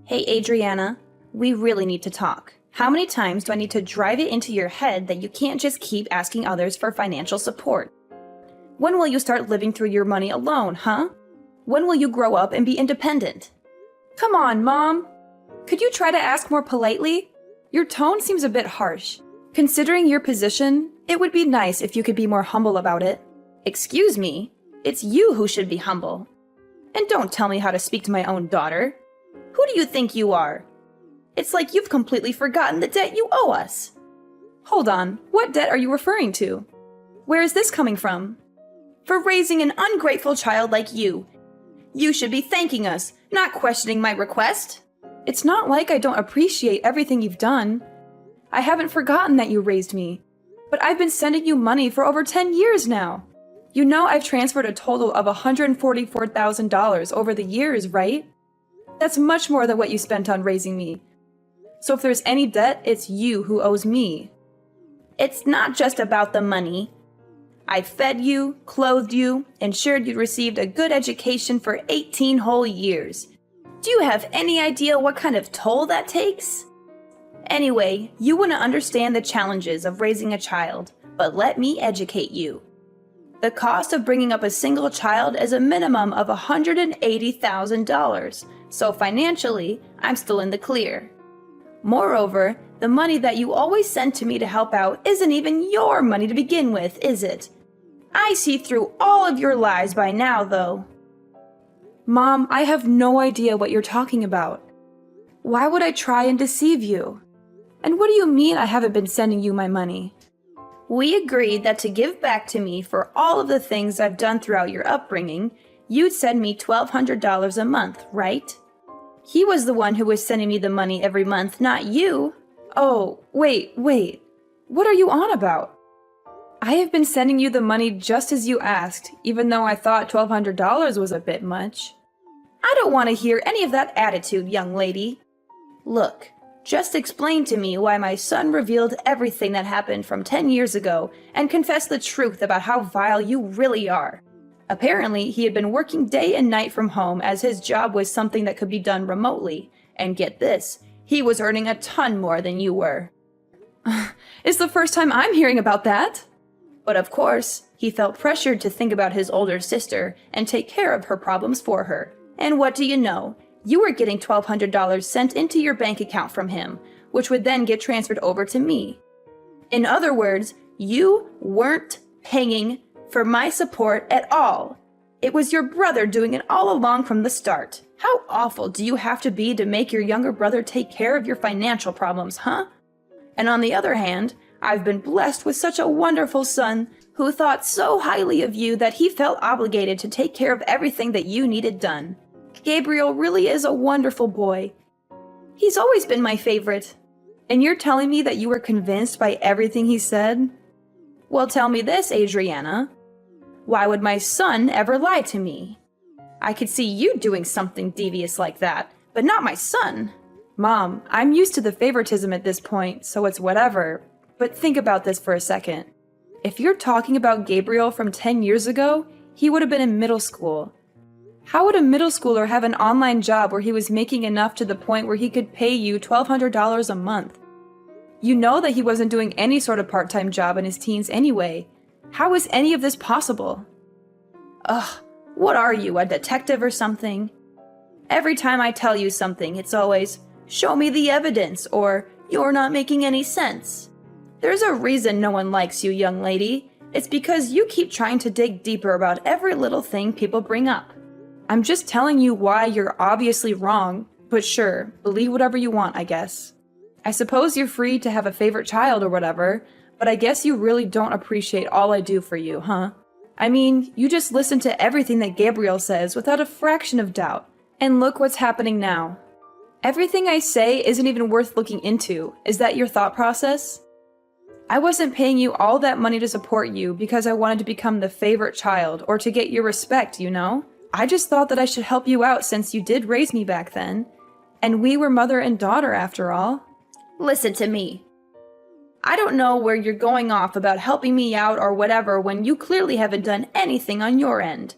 Hey, Adriana, we really need to talk. How many times do I need to drive it into your head that you can't just keep asking others for financial support? When will you start living through your money alone, huh? When will you grow up and be independent? Come on, Mom! Could you try to ask more politely? Your tone seems a bit harsh. Considering your position, it would be nice if you could be more humble about it. Excuse me, it's you who should be humble. And don't tell me how to speak to my own daughter. Who do you think you are? It's like you've completely forgotten the debt you owe us. Hold on, what debt are you referring to? Where is this coming from? For raising an ungrateful child like you. You should be thanking us, not questioning my request. It's not like I don't appreciate everything you've done. I haven't forgotten that you raised me, but I've been sending you money for over 10 years now. You know I've transferred a total of $144,000 over the years, right? That's much more than what you spent on raising me. So if there's any debt, it's you who owes me. It's not just about the money. I fed you, clothed you, ensured you received a good education for 18 whole years. Do you have any idea what kind of toll that takes? Anyway, you wouldn't understand the challenges of raising a child, but let me educate you. The cost of bringing up a single child is a minimum of $180,000, so financially, I'm still in the clear. Moreover, the money that you always send to me to help out isn't even your money to begin with, is it? I see through all of your lies by now, though. Mom, I have no idea what you're talking about. Why would I try and deceive you? And what do you mean I haven't been sending you my money? We agreed that to give back to me for all of the things I've done throughout your upbringing, you'd send me $1,200 a month, right? He was the one who was sending me the money every month, not you. Oh, wait. What are you on about? I have been sending you the money just as you asked, even though I thought $1,200 was a bit much. I don't want to hear any of that attitude, young lady. Look, just explain to me why my son revealed everything that happened from 10 years ago and confessed the truth about how vile you really are. Apparently, he had been working day and night from home as his job was something that could be done remotely. And get this, he was earning a ton more than you were. It's the first time I'm hearing about that. But of course, he felt pressured to think about his older sister and take care of her problems for her. And what do you know? You were getting $1,200 sent into your bank account from him, which would then get transferred over to me. In other words, you weren't paying for my support at all. It was your brother doing it all along from the start. How awful do you have to be to make your younger brother take care of your financial problems, huh? And on the other hand, I've been blessed with such a wonderful son who thought so highly of you that he felt obligated to take care of everything that you needed done. Gabriel really is a wonderful boy. He's always been my favorite. And you're telling me that you were convinced by everything he said? Well, tell me this, Adriana. Why would my son ever lie to me? I could see you doing something devious like that, but not my son. Mom, I'm used to the favoritism at this point, so it's whatever. But think about this for a second. If you're talking about Gabriel from 10 years ago, he would have been in middle school. How would a middle schooler have an online job where he was making enough to the point where he could pay you $1,200 a month? You know that he wasn't doing any sort of part-time job in his teens anyway. How is any of this possible? Ugh, what are you, a detective or something? Every time I tell you something, it's always, show me the evidence, or you're not making any sense. There's a reason no one likes you, young lady. It's because you keep trying to dig deeper about every little thing people bring up. I'm just telling you why you're obviously wrong, but sure, believe whatever you want, I guess. I suppose you're free to have a favorite child or whatever, but I guess you really don't appreciate all I do for you, huh? I mean, you just listen to everything that Gabriel says without a fraction of doubt. And look what's happening now. Everything I say isn't even worth looking into. Is that your thought process? I wasn't paying you all that money to support you because I wanted to become the favorite child or to get your respect, you know? I just thought that I should help you out since you did raise me back then. And we were mother and daughter after all. Listen to me. I don't know where you're going off about helping me out or whatever when you clearly haven't done anything on your end.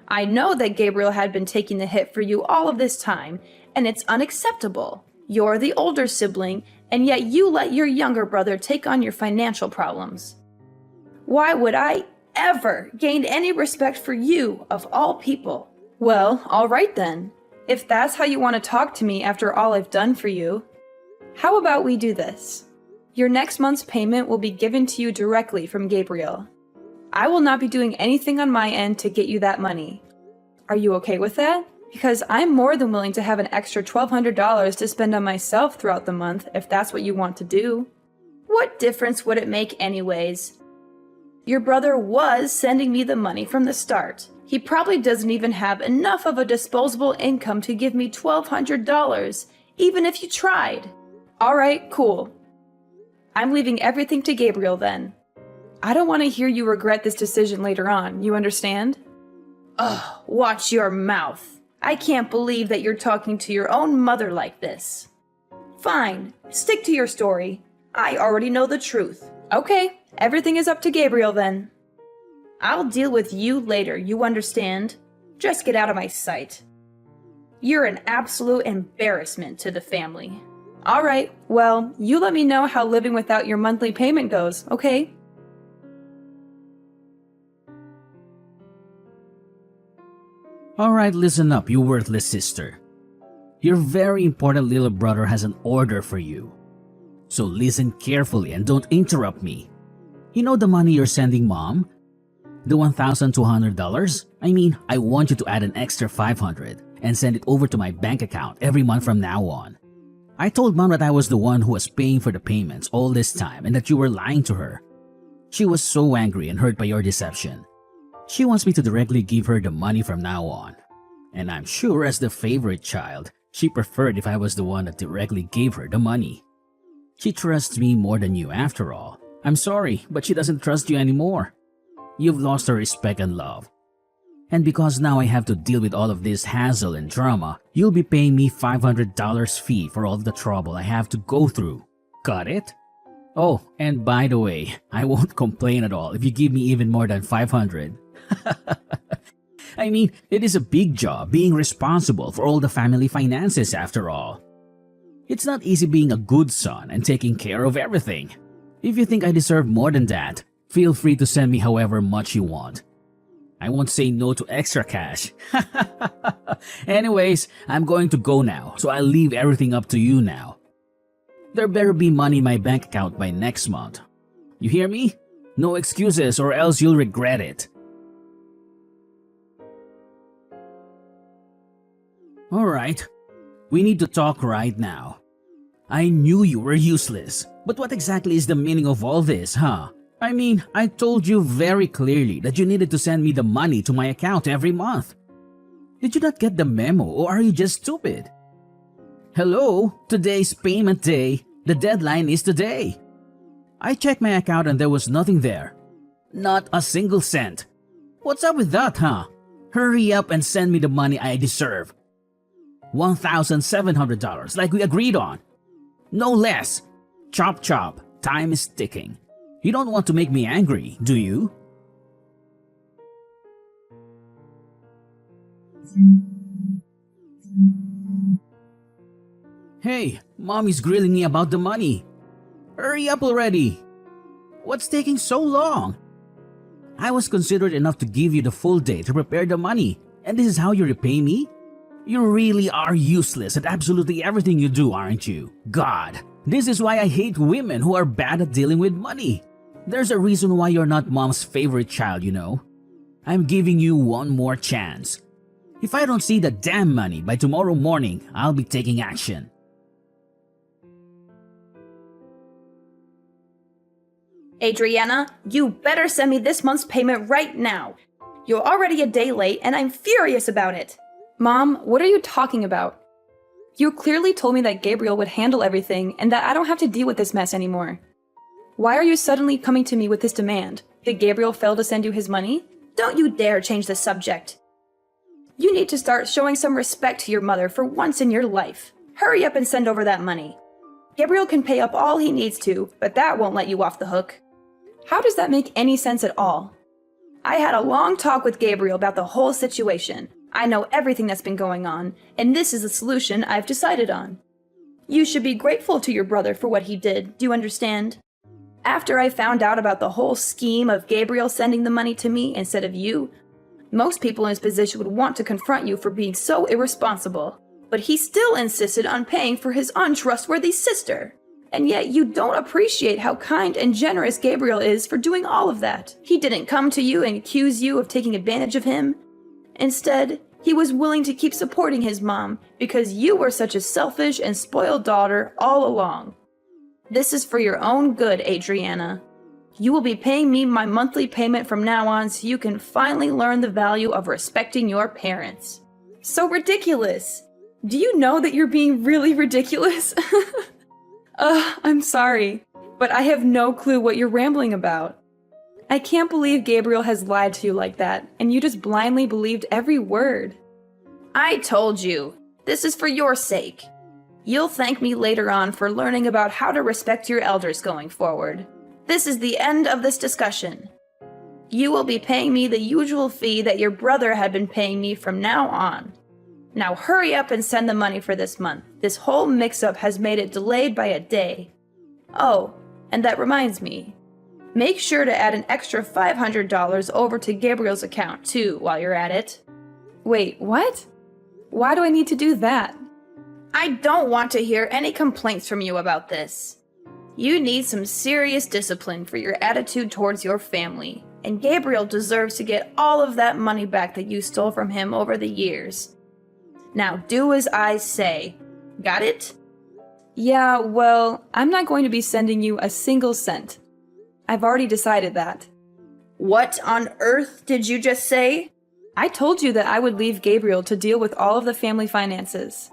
I know that Gabriel had been taking the hit for you all of this time, and it's unacceptable. You're the older sibling, and yet you let your younger brother take on your financial problems. Why would I ever gain any respect for you, of all people? Well, all right then. If that's how you want to talk to me after all I've done for you, how about we do this? Your next month's payment will be given to you directly from Gabriel. I will not be doing anything on my end to get you that money. Are you okay with that? Because I'm more than willing to have an extra $1,200 to spend on myself throughout the month if that's what you want to do. What difference would it make anyways? Your brother was sending me the money from the start. He probably doesn't even have enough of a disposable income to give me $1,200, even if you tried. Alright, cool. I'm leaving everything to Gabriel then. I don't want to hear you regret this decision later on, you understand? Ugh, watch your mouth. I can't believe that you're talking to your own mother like this. Fine, stick to your story. I already know the truth. Okay, everything is up to Gabriel then. I'll deal with you later, you understand? Just get out of my sight. You're an absolute embarrassment to the family. Alright, well, you let me know how living without your monthly payment goes, okay? Alright, listen up, you worthless sister. Your very important little brother has an order for you. So listen carefully and don't interrupt me. You know the money you're sending Mom? The $1,200? I mean, I want you to add an extra $500 and send it over to my bank account every month from now on. I told Mom that I was the one who was paying for the payments all this time and that you were lying to her. She was so angry and hurt by your deception. She wants me to directly give her the money from now on. And I'm sure as the favorite child, she preferred if I was the one that directly gave her the money. She trusts me more than you after all. I'm sorry, but she doesn't trust you anymore. You've lost her respect and love. And because now I have to deal with all of this hassle and drama, you'll be paying me $500 fee for all the trouble I have to go through. Got it? Oh, and by the way, I won't complain at all if you give me even more than $500. I mean, it is a big job being responsible for all the family finances after all. It's not easy being a good son and taking care of everything. If you think I deserve more than that, feel free to send me however much you want. I won't say no to extra cash. Anyways, I'm going to go now, so I'll leave everything up to you now. There better be money in my bank account by next month. You hear me? No excuses or else you'll regret it. Alright, we need to talk right now. I knew you were useless, but what exactly is the meaning of all this, huh? I mean, I told you very clearly that you needed to send me the money to my account every month. Did you not get the memo or are you just stupid? Hello, today's payment day. The deadline is today. I checked my account and there was nothing there. Not a single cent. What's up with that, huh? Hurry up and send me the money I deserve. $1,700 like we agreed on. No less. Chop chop, time is ticking. You don't want to make me angry, do you? Hey, Mommy's grilling me about the money. Hurry up already. What's taking so long? I was considerate enough to give you the full day to prepare the money, and this is how you repay me? You really are useless at absolutely everything you do, aren't you? God, this is why I hate women who are bad at dealing with money. There's a reason why you're not Mom's favorite child, you know. I'm giving you one more chance. If I don't see the damn money by tomorrow morning, I'll be taking action. Adriana, you better send me this month's payment right now. You're already a day late and I'm furious about it. Mom, what are you talking about? You clearly told me that Gabriel would handle everything and that I don't have to deal with this mess anymore. Why are you suddenly coming to me with this demand? Did Gabriel fail to send you his money? Don't you dare change the subject. You need to start showing some respect to your mother for once in your life. Hurry up and send over that money. Gabriel can pay up all he needs to, but that won't let you off the hook. How does that make any sense at all? I had a long talk with Gabriel about the whole situation. I know everything that's been going on, and this is the solution I've decided on. You should be grateful to your brother for what he did, do you understand? After I found out about the whole scheme of Gabriel sending the money to me instead of you, most people in his position would want to confront you for being so irresponsible, but he still insisted on paying for his untrustworthy sister. And yet you don't appreciate how kind and generous Gabriel is for doing all of that. He didn't come to you and accuse you of taking advantage of him. Instead, he was willing to keep supporting his mom because you were such a selfish and spoiled daughter all along. This is for your own good, Adriana. You will be paying me my monthly payment from now on so you can finally learn the value of respecting your parents. So ridiculous! Do you know that you're being really ridiculous? I'm sorry, but I have no clue what you're rambling about. I can't believe Gabriel has lied to you like that, and you just blindly believed every word. I told you, this is for your sake. You'll thank me later on for learning about how to respect your elders going forward. This is the end of this discussion. You will be paying me the usual fee that your brother had been paying me from now on. Now hurry up and send the money for this month. This whole mix-up has made it delayed by a day. Oh, and that reminds me. Make sure to add an extra $500 over to Gabriel's account, too, while you're at it. Wait, what? Why do I need to do that? I don't want to hear any complaints from you about this. You need some serious discipline for your attitude towards your family, and Gabriel deserves to get all of that money back that you stole from him over the years. Now do as I say. Got it? Yeah, well, I'm not going to be sending you a single cent. I've already decided that. What on earth did you just say? I told you that I would leave Gabriel to deal with all of the family finances.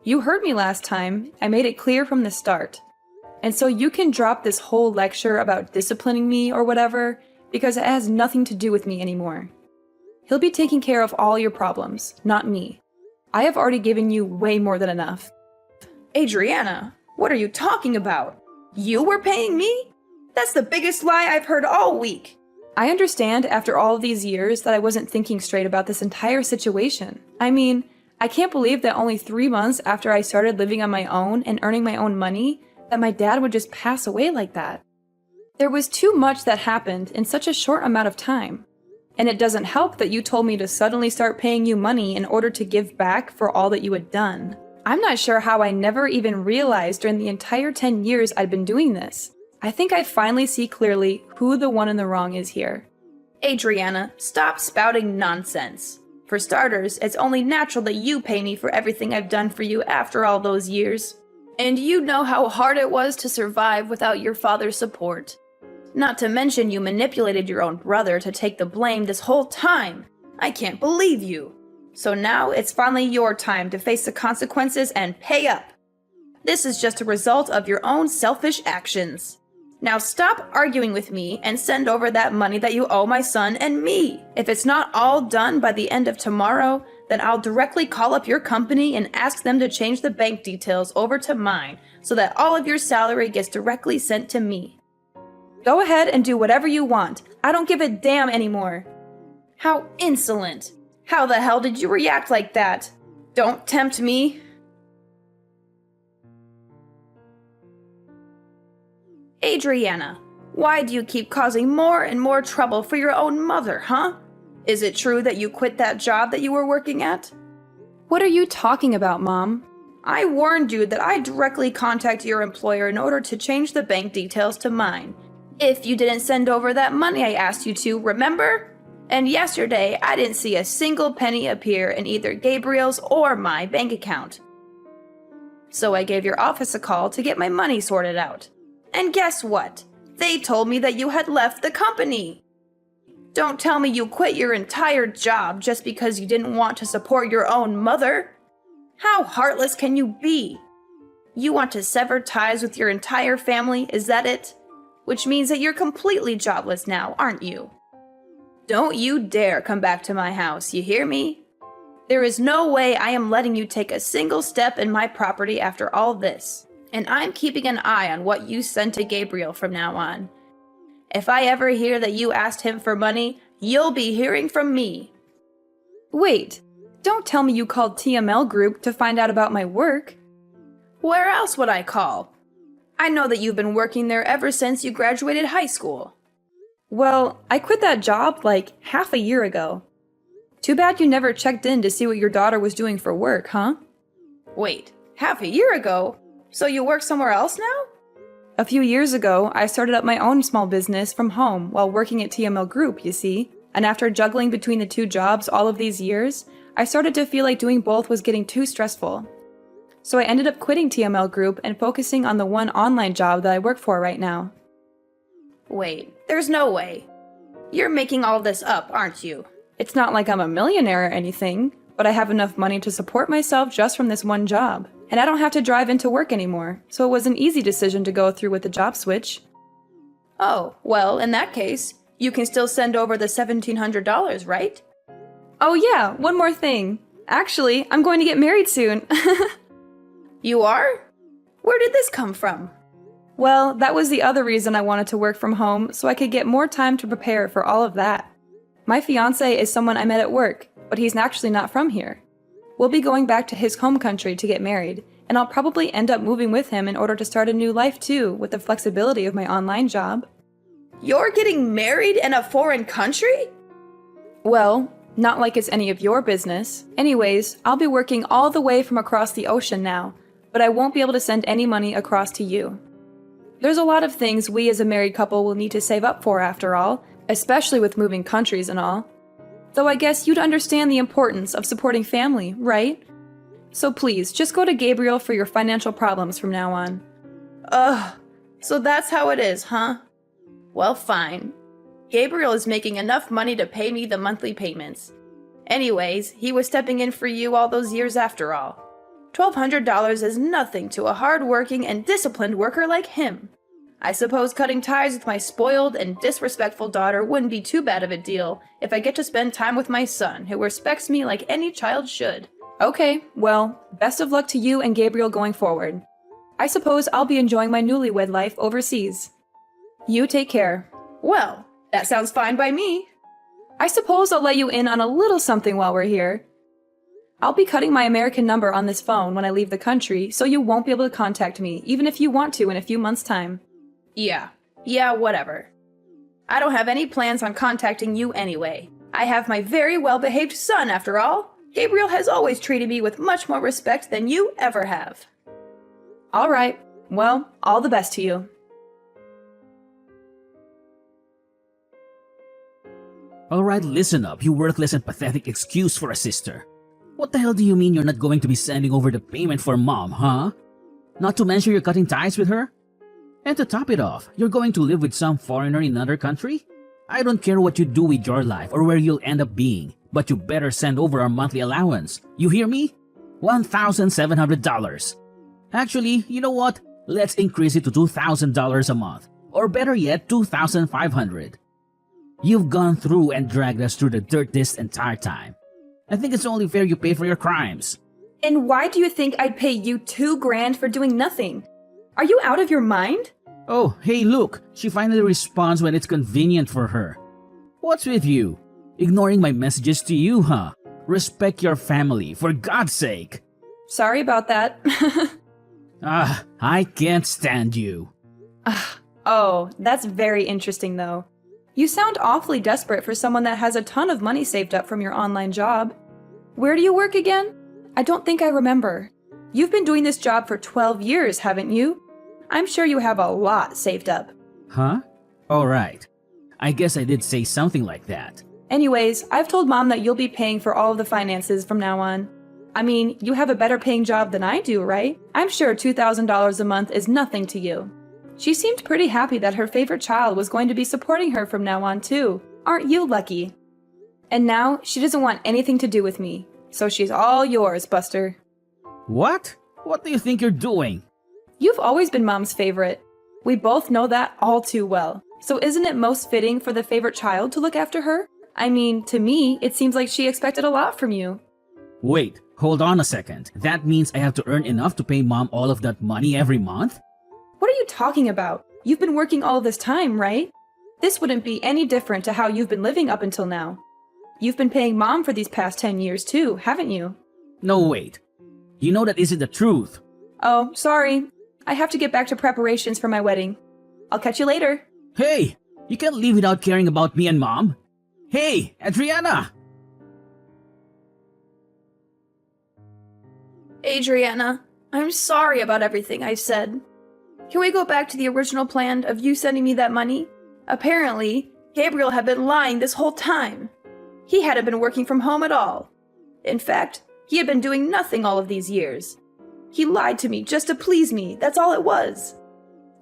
You heard me last time. I made it clear from the start. And so you can drop this whole lecture about disciplining me or whatever, because it has nothing to do with me anymore. He'll be taking care of all your problems, not me. I have already given you way more than enough. Adriana, what are you talking about? You were paying me? That's the biggest lie I've heard all week. I understand after all of these years that I wasn't thinking straight about this entire situation. I mean, I can't believe that only 3 months after I started living on my own and earning my own money, that my dad would just pass away like that. There was too much that happened in such a short amount of time. And it doesn't help that you told me to suddenly start paying you money in order to give back for all that you had done. I'm not sure how I never even realized during the entire 10 years I'd been doing this. I think I finally see clearly who the one in the wrong is here. Adriana, stop spouting nonsense. For starters, it's only natural that you pay me for everything I've done for you after all those years. And you know how hard it was to survive without your father's support. Not to mention you manipulated your own brother to take the blame this whole time. I can't believe you. So now it's finally your time to face the consequences and pay up. This is just a result of your own selfish actions. Now stop arguing with me and send over that money that you owe my son and me. If it's not all done by the end of tomorrow, then I'll directly call up your company and ask them to change the bank details over to mine so that all of your salary gets directly sent to me. Go ahead and do whatever you want. I don't give a damn anymore. How insolent. How the hell did you react like that? Don't tempt me. Adriana, why do you keep causing more and more trouble for your own mother, huh? Is it true that you quit that job that you were working at? What are you talking about, Mom? I warned you that I'd directly contact your employer in order to change the bank details to mine. If you didn't send over that money I asked you to, remember? And yesterday, I didn't see a single penny appear in either Gabriel's or my bank account. So I gave your office a call to get my money sorted out. And guess what? They told me that you had left the company. Don't tell me you quit your entire job just because you didn't want to support your own mother. How heartless can you be? You want to sever ties with your entire family, is that it? Which means that you're completely jobless now, aren't you? Don't you dare come back to my house, you hear me? There is no way I am letting you take a single step in my property after all this, and I'm keeping an eye on what you send to Gabriel from now on. If I ever hear that you asked him for money, you'll be hearing from me. Wait, Don't tell me you called TML Group to find out about my work. Where else would I call? I know that you've been working there ever since you graduated high school. Well, I quit that job like half a year ago. Too bad you never checked in to see what your daughter was doing for work, huh? Wait, half a year ago? So you work somewhere else now? A few years ago, I started up my own small business from home while working at TML Group, you see. And after juggling between the two jobs all of these years, I started to feel like doing both was getting too stressful. So I ended up quitting TML Group and focusing on the one online job that I work for right now. Wait, there's no way. You're making all this up, aren't you? It's not like I'm a millionaire or anything, but I have enough money to support myself just from this one job. And I don't have to drive into work anymore, so it was an easy decision to go through with the job switch. Oh, well, in that case, you can still send over the $1,700, right? Oh yeah, one more thing. Actually, I'm going to get married soon. You are? Where did this come from? Well, that was the other reason I wanted to work from home, so I could get more time to prepare for all of that. My fiancé is someone I met at work, but he's actually not from here. We'll be going back to his home country to get married, and I'll probably end up moving with him in order to start a new life too, with the flexibility of my online job. You're getting married in a foreign country? Well, not like it's any of your business. Anyways, I'll be working all the way from across the ocean now, but I won't be able to send any money across to you. There's a lot of things we as a married couple will need to save up for after all, especially with moving countries and all. Though I guess you'd understand the importance of supporting family, right? So please, just go to Gabriel for your financial problems from now on. Ugh, so that's how it is, huh? Well, fine. Gabriel is making enough money to pay me the monthly payments. Anyways, he was stepping in for you all those years after all. $1,200 is nothing to a hard-working and disciplined worker like him. I suppose cutting ties with my spoiled and disrespectful daughter wouldn't be too bad of a deal if I get to spend time with my son, who respects me like any child should. Okay, well, best of luck to you and Gabriel going forward. I suppose I'll be enjoying my newlywed life overseas. You take care. Well, that sounds fine by me. I suppose I'll let you in on a little something while we're here. I'll be cutting my American number on this phone when I leave the country, so you won't be able to contact me, even if you want to in a few months' time. Yeah, whatever. I don't have any plans on contacting you anyway. I have my very well-behaved son, after all. Gabriel has always treated me with much more respect than you ever have. All right. Well, all the best to you. Alright, listen up, you worthless and pathetic excuse for a sister. What the hell do you mean you're not going to be sending over the payment for mom, huh? Not to mention you're cutting ties with her? And to top it off, you're going to live with some foreigner in another country? I don't care what you do with your life or where you'll end up being, but you better send over our monthly allowance. You hear me? $1,700. Actually, you know what? Let's increase it to $2,000 a month. Or better yet, $2,500. You've gone through and dragged us through the dirt this entire time. I think it's only fair you pay for your crimes. And why do you think I'd pay you $2,000 for doing nothing? Are you out of your mind? Oh, hey look, she finally responds when it's convenient for her. What's with you? Ignoring my messages to you, huh? Respect your family, for God's sake. Sorry about that. I can't stand you. Oh, that's very interesting though. You sound awfully desperate for someone that has a ton of money saved up from your online job. Where do you work again? I don't think I remember. You've been doing this job for 12 years, haven't you? I'm sure you have a lot saved up. Huh? Alright. I guess I did say something like that. Anyways, I've told Mom that you'll be paying for all of the finances from now on. I mean, you have a better paying job than I do, right? I'm sure $2,000 a month is nothing to you. She seemed pretty happy that her favorite child was going to be supporting her from now on too. Aren't you lucky? And now, she doesn't want anything to do with me. So she's all yours, Buster. What? What do you think you're doing? You've always been Mom's favorite. We both know that all too well. So isn't it most fitting for the favorite child to look after her? I mean, to me, it seems like she expected a lot from you. Wait, hold on a second. That means I have to earn enough to pay Mom all of that money every month? What are you talking about? You've been working all this time, right? This wouldn't be any different to how you've been living up until now. You've been paying Mom for these past 10 years too, haven't you? No, wait. You know that isn't the truth. Oh, sorry. I have to get back to preparations for my wedding. I'll catch you later. Hey, you can't leave without caring about me and Mom. Hey, Adriana! Adriana, I'm sorry about everything I said. Can we go back to the original plan of you sending me that money? Apparently, Gabriel had been lying this whole time. He hadn't been working from home at all. In fact, he had been doing nothing all of these years. He lied to me just to please me, that's all it was.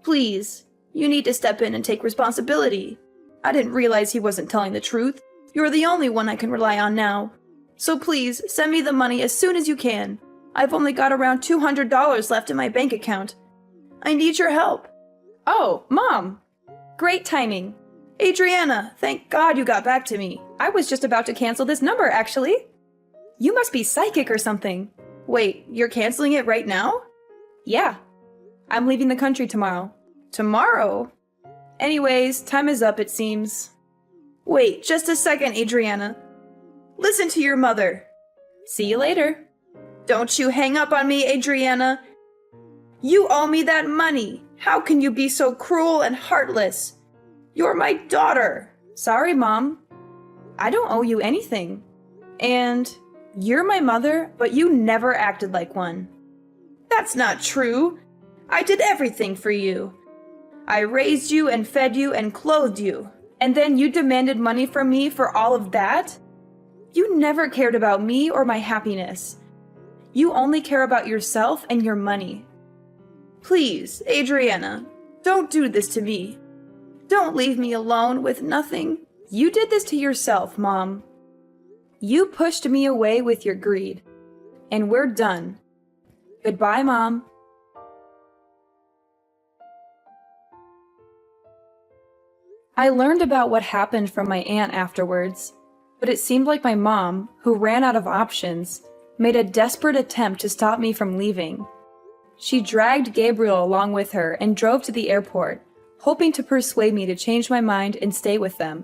Please, you need to step in and take responsibility. I didn't realize he wasn't telling the truth. You're the only one I can rely on now. So please, send me the money as soon as you can. I've only got around $200 left in my bank account. I need your help. Oh, Mom! Great timing. Adriana, thank God you got back to me. I was just about to cancel this number, actually. You must be psychic or something. Wait, you're canceling it right now? Yeah. I'm leaving the country tomorrow. Tomorrow? Anyways, time is up, it seems. Wait, just a second, Adriana. Listen to your mother. See you later. Don't you hang up on me, Adriana. You owe me that money. How can you be so cruel and heartless? You're my daughter. Sorry, Mom. I don't owe you anything. And you're my mother, but you never acted like one. That's not true. I did everything for you. I raised you and fed you and clothed you. And then you demanded money from me for all of that? You never cared about me or my happiness. You only care about yourself and your money. Please, Adriana, don't do this to me. Don't leave me alone with nothing. You did this to yourself, Mom. You pushed me away with your greed. And we're done. Goodbye, Mom. I learned about what happened from my aunt afterwards, but it seemed like my mom, who ran out of options, made a desperate attempt to stop me from leaving. She dragged Gabriel along with her and drove to the airport, hoping to persuade me to change my mind and stay with them.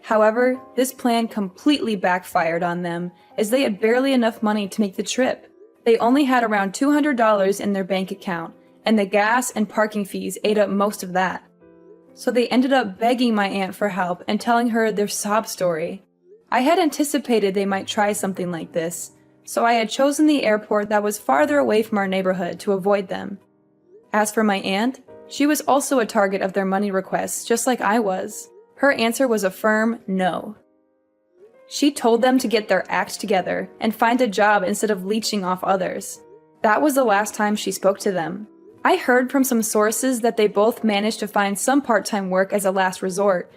However, this plan completely backfired on them, as they had barely enough money to make the trip. They only had around $200 in their bank account, and the gas and parking fees ate up most of that. So they ended up begging my aunt for help and telling her their sob story. I had anticipated they might try something like this, so I had chosen the airport that was farther away from our neighborhood to avoid them. As for my aunt, she was also a target of their money requests, just like I was. Her answer was a firm no. She told them to get their act together and find a job instead of leeching off others. That was the last time she spoke to them. I heard from some sources that they both managed to find some part-time work as a last resort,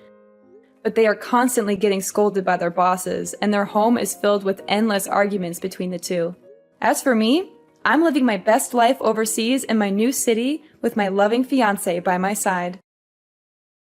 but they are constantly getting scolded by their bosses, and their home is filled with endless arguments between the two. As for me, I'm living my best life overseas in my new city with my loving fiancé by my side.